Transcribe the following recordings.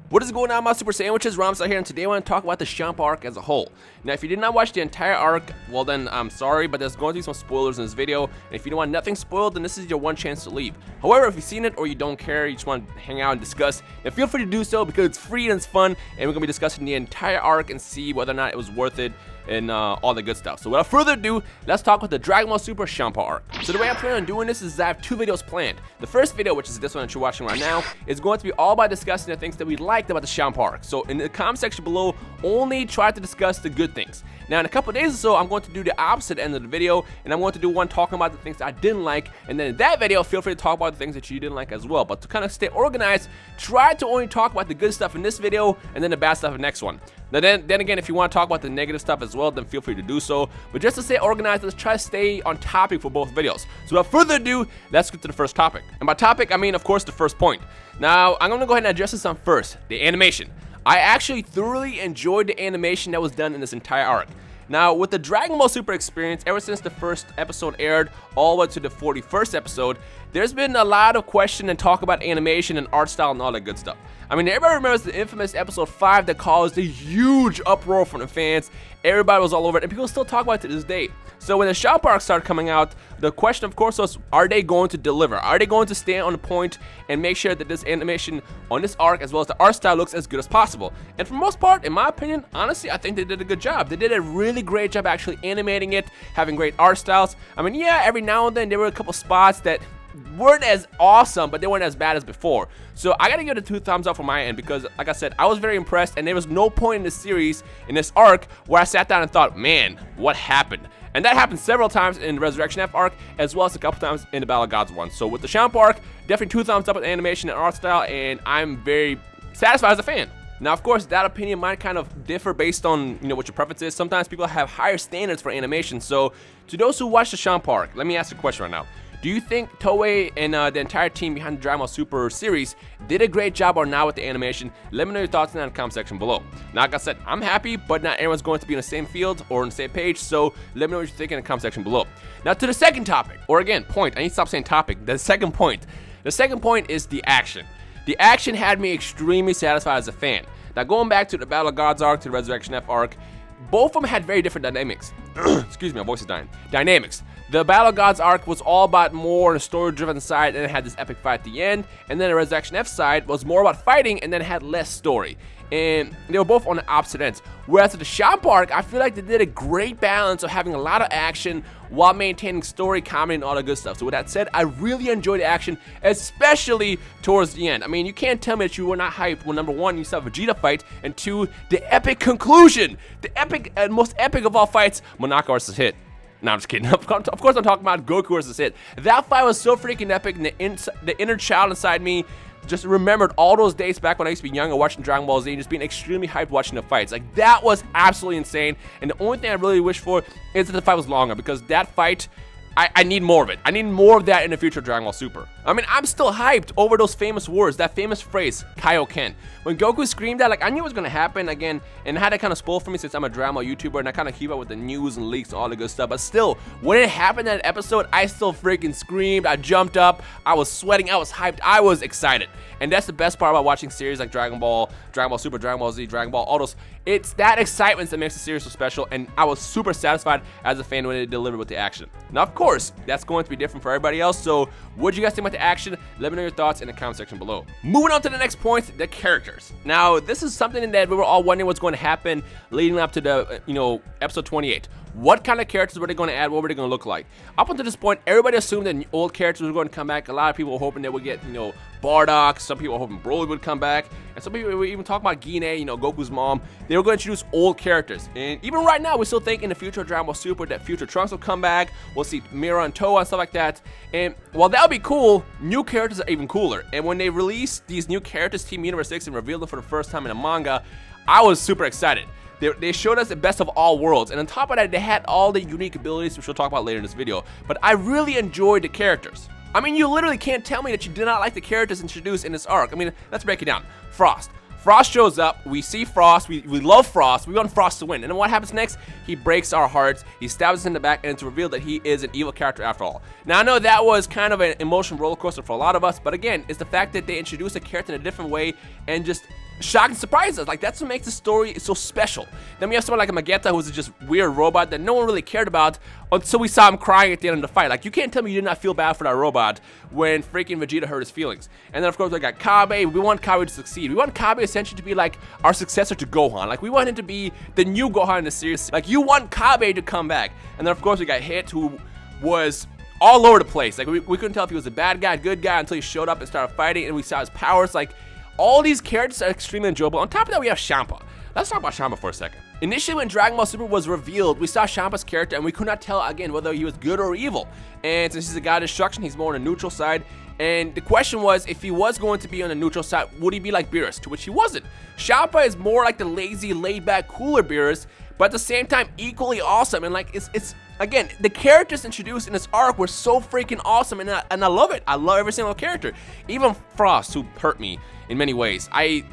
What is going on, my Super Sandwiches? Rhymestyle here, and today I want to talk about the Champa arc as a whole. Now, if you did not watch the entire arc, well then, I'm sorry, but there's going to be some spoilers in this video, and if you don't want nothing spoiled, then this is your one chance to leave. However, if you've seen it or you don't care, you just want to hang out and discuss, then feel free to do so because it's free and it's fun, and we're going to be discussing the entire arc and see whether or not it was worth it and all the good stuff. So without further ado, let's talk about the Dragon Ball Super Champa arc. So the way I plan on doing this is I have two videos planned. The first video, which is this one that you're watching right now, is going to be all about discussing the things that we liked about the Champa arc. So in the comment section below, only try to discuss the good things. Now in a couple of days or so, I'm going to do the opposite end of the video, and I'm going to do one talking about the things that I didn't like, and then in that video, feel free to talk about the things that you didn't like as well. But to kind of stay organized, try to only talk about the good stuff in this video, and then the bad stuff in the next one. Now then again, if you want to talk about the negative stuff as well, then feel free to do so. But just to stay organized, let's try to stay on topic for both videos. So without further ado, let's get to the first topic. And by topic, I mean, of course, the first point. Now, I'm going to go ahead and address this on first, the animation. I actually thoroughly enjoyed the animation that was done in this entire arc. Now, with the Dragon Ball Super experience, ever since the first episode aired all the way to the 41st episode, there's been a lot of question and talk about animation and art style and all that good stuff. I mean, everybody remembers the infamous episode 5 that caused a huge uproar from the fans. Everybody was all over it, and people still talk about it to this day. So when the Champa arc started coming out, the question, of course, was, are they going to deliver? Are they going to stay on the point and make sure that this animation on this arc, as well as the art style, looks as good as possible? And for the most part, in my opinion, honestly, I think they did a good job. They did a really great job actually animating it, having great art styles. I mean, yeah, every now and then there were a couple spots that weren't as awesome, but they weren't as bad as before. So I gotta give it 2 thumbs up from my end because, like I said, I was very impressed, and there was no point in this series, in this arc, where I sat down and thought, man, what happened? And that happened several times in the Resurrection F arc, as well as a couple times in the Battle of Gods one. So with the Champa arc, definitely 2 thumbs up with animation and art style, and I'm very satisfied as a fan. Now, of course, that opinion might kind of differ based on, what your preference is. Sometimes people have higher standards for animation. So to those who watch the Champa arc, let me ask you a question right now. Do you think Toei and the entire team behind the Dragon Ball Super series did a great job or not with the animation? Let me know your thoughts in the comment section below. Now, like I said, I'm happy, but not everyone's going to be in the same field or on the same page, so let me know what you think in the comment section below. Now, to the second topic, or again, point. I need to stop saying topic. The second point. The second point is the action. The action had me extremely satisfied as a fan. Now, going back to the Battle of Gods arc, to the Resurrection F arc, both of them had very different dynamics. Excuse me, my voice is dying. Dynamics. The Battle of Gods arc was all about more on the story-driven side, and it had this epic fight at the end. And then the Resurrection F side was more about fighting, and then it had less story. And they were both on the opposite ends. Whereas at the Champa arc, I feel like they did a great balance of having a lot of action while maintaining story, comedy, and all the good stuff. So with that said, I really enjoyed the action, especially towards the end. I mean, you can't tell me that you were not hyped when, number 1, you saw Vegeta fight, and 2, the epic conclusion. The epic, most epic of all fights, Monaka versus Hit. No, I'm just kidding. Of course, I'm talking about Goku versus Hit. That fight was so freaking epic, and the inner child inside me just remembered all those days back when I used to be younger watching Dragon Ball Z and just being extremely hyped watching the fights. Like, that was absolutely insane, and the only thing I really wish for is that the fight was longer, because that fight, I need more of it. I need more of that in the future of Dragon Ball Super. I mean, I'm still hyped over those famous words, that famous phrase, Kaioken. When Goku screamed that, like, I knew it was gonna happen again, and it had to kind of spoil for me since I'm a Dragon Ball YouTuber and I kind of keep up with the news and leaks and all the good stuff. But still, when it happened in that episode, I still freaking screamed, I jumped up, I was sweating, I was hyped, I was excited. And that's the best part about watching series like Dragon Ball Super, Dragon Ball Z, Dragon Ball, all those. It's that excitement that makes the series so special, and I was super satisfied as a fan when they delivered with the action. Now, of course, that's going to be different for everybody else, so what do you guys think about the action? Let me know your thoughts in the comment section below. Moving on to the next point, the characters. Now, this is something that we were all wondering what's going to happen leading up to the, episode 28. What kind of characters were they going to add? What were they going to look like? Up until this point, everybody assumed that old characters were going to come back. A lot of people were hoping they would get, Bardock. Some people were hoping Broly would come back. And some people were even talking about Gine, Goku's mom. They were going to introduce old characters. And even right now, we still think in the future of Dragon Ball Super that future Trunks will come back. We'll see Mira and Toa and stuff like that. And while that would be cool, new characters are even cooler. And when they released these new characters, Team Universe 6, and revealed them for the first time in a manga, I was super excited. They showed us the best of all worlds, and on top of that, they had all the unique abilities, which we'll talk about later in this video. But I really enjoyed the characters. I mean, you literally can't tell me that you did not like the characters introduced in this arc. I mean, let's break it down. Frost. Frost shows up, we see Frost, we love Frost, we want Frost to win. And then what happens next? He breaks our hearts, he stabs us in the back, and it's revealed that he is an evil character after all. Now I know that was kind of an emotional roller coaster for a lot of us, but again, it's the fact that they introduced a character in a different way and just shock and surprise us. Like, that's what makes the story so special. Then we have someone like a Magetta, who's just weird robot that no one really cared about until we saw him crying at the end of the fight. Like, you can't tell me you did not feel bad for that robot when freaking Vegeta hurt his feelings. And then of course we got Kabe. We want Kabe to succeed. We want Kabe essentially to be like our successor to Gohan. Like, we want him to be the new Gohan in the series. Like, you want Kabe to come back. And then of course we got Hit, who was all over the place. Like, we couldn't tell if he was a bad guy, good guy, until he showed up and started fighting and we saw his powers. Like, all these characters are extremely enjoyable. On top of that, we have Champa. Let's talk about Champa for a second. Initially, when Dragon Ball Super was revealed, we saw Champa's character and we could not tell, again, whether he was good or evil. And since he's a god of destruction, he's more on the neutral side. And the question was, if he was going to be on the neutral side, would he be like Beerus? To which he wasn't. Champa is more like the lazy, laid-back, cooler Beerus, but at the same time, equally awesome. And like, it's again, the characters introduced in this arc were so freaking awesome, and I love it. I love every single character. Even Frost, who hurt me in many ways. I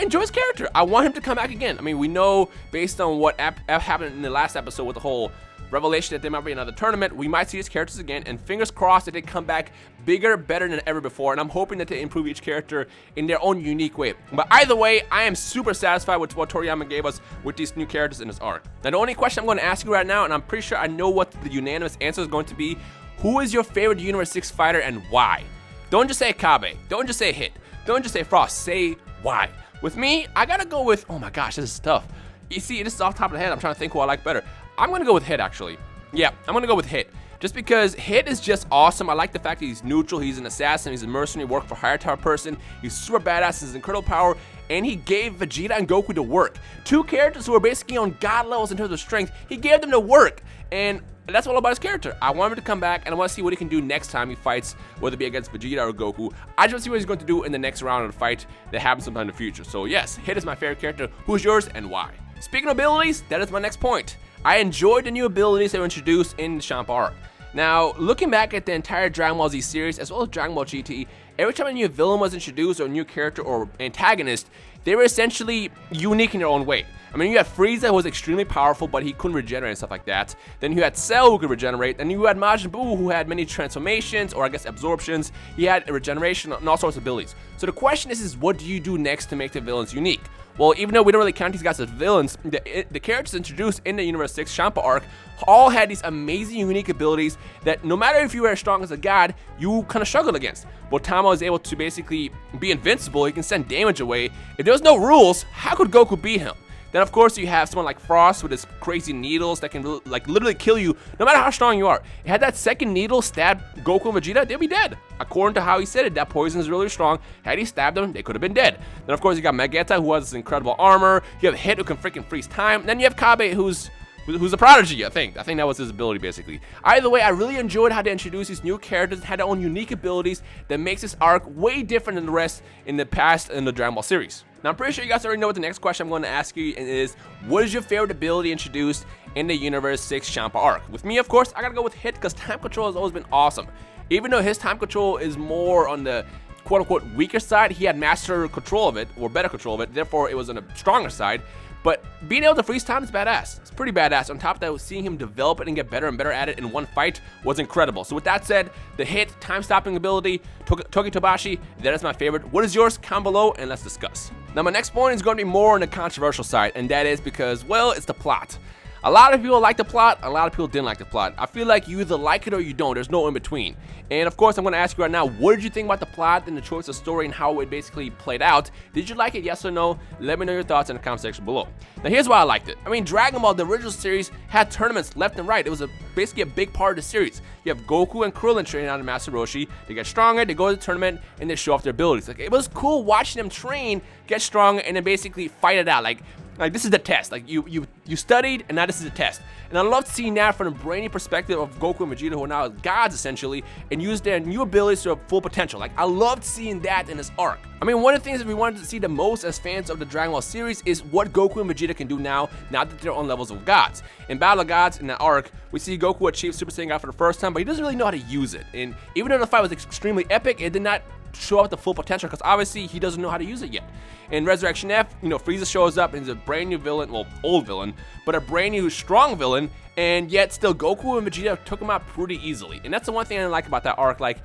enjoy his character. I want him to come back again. I mean, we know based on what happened in the last episode with the whole revelation that there might be another tournament, we might see his characters again, and fingers crossed that they come back bigger, better than ever before, and I'm hoping that they improve each character in their own unique way. But either way, I am super satisfied with what Toriyama gave us with these new characters in this arc. Now, the only question I'm going to ask you right now, and I'm pretty sure I know what the unanimous answer is going to be, who is your favorite Universe 6 fighter and why? Don't just say Kabe. Don't just say Hit. Don't just say Frost. Say why. With me, I gotta go with, oh my gosh, this is tough. You see, this is off the top of the head. I'm trying to think who I like better. I'm gonna go with Hit, actually. Yeah, I'm gonna go with Hit. Just because Hit is just awesome. I like the fact that he's neutral, he's an assassin, he's a mercenary, work for higher tower person, he's super badass, his incredible power, and he gave Vegeta and Goku to work. Two characters who are basically on god levels in terms of strength, he gave them to work. And that's all about his character. I want him to come back, and I want to see what he can do next time he fights, whether it be against Vegeta or Goku. I just want to see what he's going to do in the next round of the fight that happens sometime in the future. So yes, Hit is my favorite character. Who's yours and why? Speaking of abilities, that is my next point. I enjoyed the new abilities that were introduced in the Champa arc. Now, looking back at the entire Dragon Ball Z series, as well as Dragon Ball GT, every time a new villain was introduced or a new character or antagonist, they were essentially unique in their own way. I mean, you had Frieza, who was extremely powerful, but he couldn't regenerate and stuff like that. Then you had Cell, who could regenerate. And you had Majin Buu, who had many transformations, or I guess absorptions. He had regeneration and all sorts of abilities. So the question is what do you do next to make the villains unique? Well, even though we don't really count these guys as villains, the characters introduced in the Universe 6 Champa arc all had these amazing, unique abilities that no matter if you were as strong as a god, you kind of struggled against. Well, Tama is able to basically be invincible. He can send damage away. If there was no rules, how could Goku beat him? Then, of course, you have someone like Frost with his crazy needles that can like literally kill you no matter how strong you are. Had that second needle stabbed Goku and Vegeta, they'd be dead. According to how he said it, that poison is really strong. Had he stabbed them, they could have been dead. Then, of course, you got Magetta, who has this incredible armor. You have Hit, who can freaking freeze time. And then you have Kabe, who's a prodigy, I think. I think that was his ability, basically. Either way, I really enjoyed how they introduced these new characters, had their own unique abilities that makes this arc way different than the rest in the past in the Dragon Ball series. Now, I'm pretty sure you guys already know what the next question I'm going to ask you is, what is your favorite ability introduced in the Universe 6 Champa arc? With me, of course, I gotta go with Hit, because time control has always been awesome. Even though his time control is more on the quote-unquote weaker side, he had master control of it, or better control of it, therefore it was on the stronger side. But being able to freeze time is badass. It's pretty badass. On top of that, seeing him develop it and get better and better at it in one fight was incredible. So with that said, the Hit, time-stopping ability, Toki Tobashi, that is my favorite. What is yours? Comment below and let's discuss. Now, my next point is going to be more on the controversial side, and that is because, well, it's the plot. A lot of people like the plot, a lot of people didn't like the plot. I feel like you either like it or you don't. There's no in between. And of course, I'm going to ask you right now, what did you think about the plot and the choice of story and how it basically played out? Did you like it, yes or no? Let me know your thoughts in the comment section below. Now, here's why I liked it. I mean, Dragon Ball, the original series, had tournaments left and right. It was basically a big part of the series. You have Goku and Krillin training under Master Roshi. They get stronger, they go to the tournament, and they show off their abilities. Like, it was cool watching them train, get stronger, and then basically fight it out. Like this is the test. Like you studied, and now this is the test. And I loved seeing that from the brainy perspective of Goku and Vegeta, who are now gods essentially, and use their new abilities to their full potential. Like, I loved seeing that in this arc. I mean, one of the things that we wanted to see the most as fans of the Dragon Ball series is what Goku and Vegeta can do now that they're on levels of gods. In Battle of Gods, in that arc, we see Goku achieve Super Saiyan God for the first time, but he doesn't really know how to use it. And even though the fight was extremely epic, it did not show off the full potential because obviously he doesn't know how to use it yet. In Resurrection F, Frieza shows up and he's a brand new villain, well, old villain, but a brand new strong villain, and yet still Goku and Vegeta took him out pretty easily. And that's the one thing I didn't like about that arc. Like,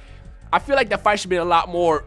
I feel like that fight should be a lot more,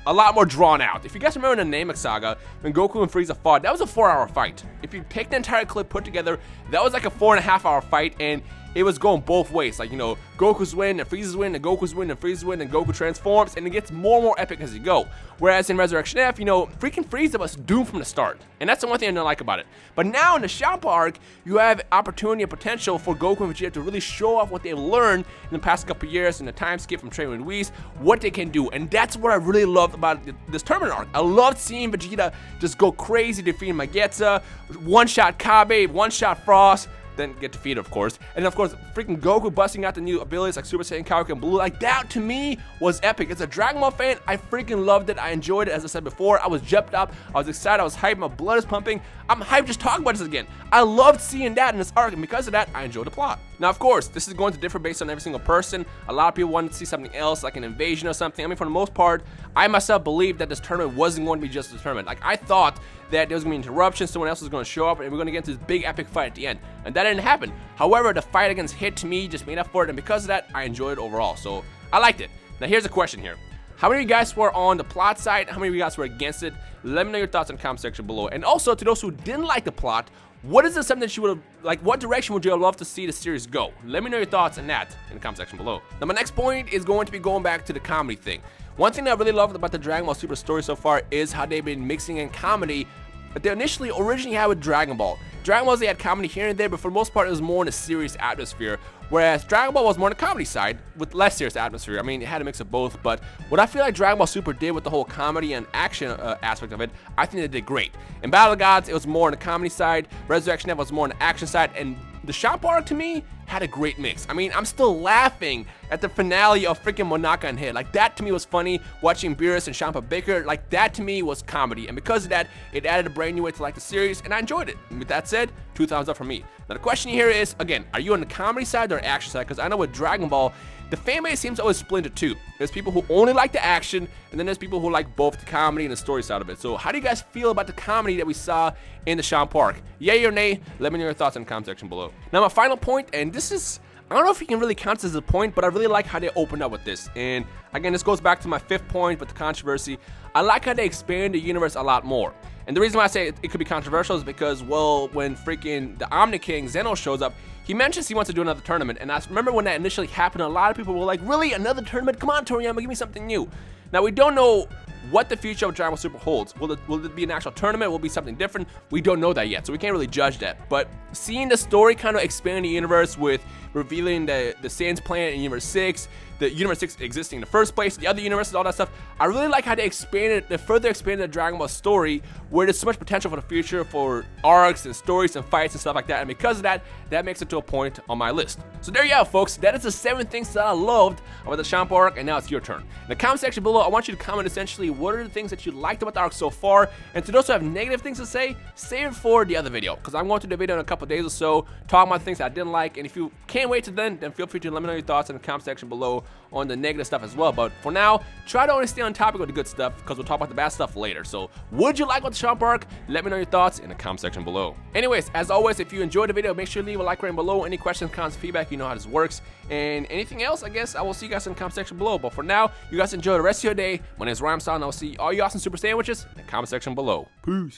a lot more drawn out. If you guys remember in the Namek Saga, when Goku and Frieza fought, that was a 4-hour fight. If you take the entire clip put together, that was like a 4.5-hour fight, and it was going both ways. Like, you know, Goku's win and Frieza's win and Goku's win and Frieza's win and Goku transforms, and it gets more and more epic as you go. Whereas in Resurrection F, you know, freaking Frieza was doomed from the start. And that's the one thing I don't like about it. But now in the Champa arc, you have opportunity and potential for Goku and Vegeta to really show off what they've learned in the past couple years in the time skip from training with Whis, what they can do. And that's what I really loved about this tournament arc. I loved seeing Vegeta just go crazy defeating Magetza, one-shot Kabe, one-shot Frost, then get defeated, of course. And of course, freaking Goku busting out the new abilities like Super Saiyan Kaioken Blue. Like, that to me was epic. As a Dragon Ball fan, I freaking loved it. I enjoyed it. As I said before, I was jumped up. I was excited. I was hyped. My blood is pumping. I'm hyped just talking about this again. I loved seeing that in this arc, and because of that, I enjoyed the plot. Now, of course, this is going to differ based on every single person. A lot of people wanted to see something else, like an invasion or something. I mean, for the most part, I myself believed that this tournament wasn't going to be just a tournament. Like, I thought that there was going to be interruptions, someone else was going to show up, and we're going to get into this big epic fight at the end. And that didn't happen. However, the fight against Hit, to me, just made up for it, and because of that, I enjoyed it overall. So, I liked it. Now, here's a question here. How many of you guys were on the plot side? How many of you guys were against it? Let me know your thoughts in the comment section below. And also, to those who didn't like the plot, what is something that you would have, like, what direction would you have loved to see the series go? Let me know your thoughts on that in the comment section below. Now, my next point is going to be going back to the comedy thing. One thing that I really loved about the Dragon Ball Super story so far is how they've been mixing in comedy that they originally had with Dragon Ball. Dragon Ball, they had comedy here and there, but for the most part, it was more in a serious atmosphere. Whereas Dragon Ball was more in a comedy side with less serious atmosphere. I mean, it had a mix of both, but what I feel like Dragon Ball Super did with the whole comedy and action aspect of it, I think they did great. In Battle of the Gods, it was more on the comedy side. Resurrection F was more on the action side, and the Champa arc, to me, had a great mix. I mean, I'm still laughing at the finale of freaking Monaka and Hit. Like, that to me was funny. Watching Beerus and Champa bicker, like, that to me was comedy. And because of that, it added a brand new way to like the series, and I enjoyed it. And with that said, 2 thumbs up for me. Now, the question here is, again, are you on the comedy side or action side? Because I know with Dragon Ball, the fan base seems to always split into two. There's people who only like the action, and then there's people who like both the comedy and the story side of it. So how do you guys feel about the comedy that we saw in the Champa arc? Yay or nay? Let me know your thoughts in the comment section below. Now, my final point, and this is, I don't know if you can really count this as a point, but I really like how they opened up with this. And again, this goes back to my 5th point with the controversy. I like how they expand the universe a lot more. And the reason why I say it could be controversial is because, well, when freaking the Omni King Zeno shows up, he mentions he wants to do another tournament. And I remember when that initially happened, a lot of people were like, really, another tournament? Come on, Toriyama, give me something new. Now, we don't know what the future of Dragon Ball Super holds. Will it be an actual tournament? Will it be something different? We don't know that yet, so we can't really judge that. But seeing the story kind of expand the universe with revealing the Saiyans planet in Universe 6, the Universe 6 existing in the first place, the other universes, all that stuff, I really like how they further expanded the Dragon Ball story, where there's so much potential for the future for arcs and stories and fights and stuff like that. And because of that, that makes it to a point on my list. So there you have, folks. That is the 7 things that I loved about the Champa arc, and now it's your turn. In the comment section below, I want you to comment essentially what are the things that you liked about the arc so far, and to those who have negative things to say, save it for the other video, because I'm going to do the video in a couple days or so, talking about things I didn't like. And if you can't wait to then feel free to let me know your thoughts in the comment section below on the negative stuff as well. But for now, try to only stay on topic with the good stuff, because we'll talk about the bad stuff later. So would you like what the Champa arc? Let me know your thoughts in the comment section below. Anyways, as always, if you enjoyed the video, make sure to leave a like right below. Any questions, comments, feedback, you know how this works. And anything else, I guess I will see you guys in the comment section below. But for now, you guys enjoy the rest of your day. My name is Rhymestyle, and I'll see all you awesome super sandwiches in the comment section below. Peace.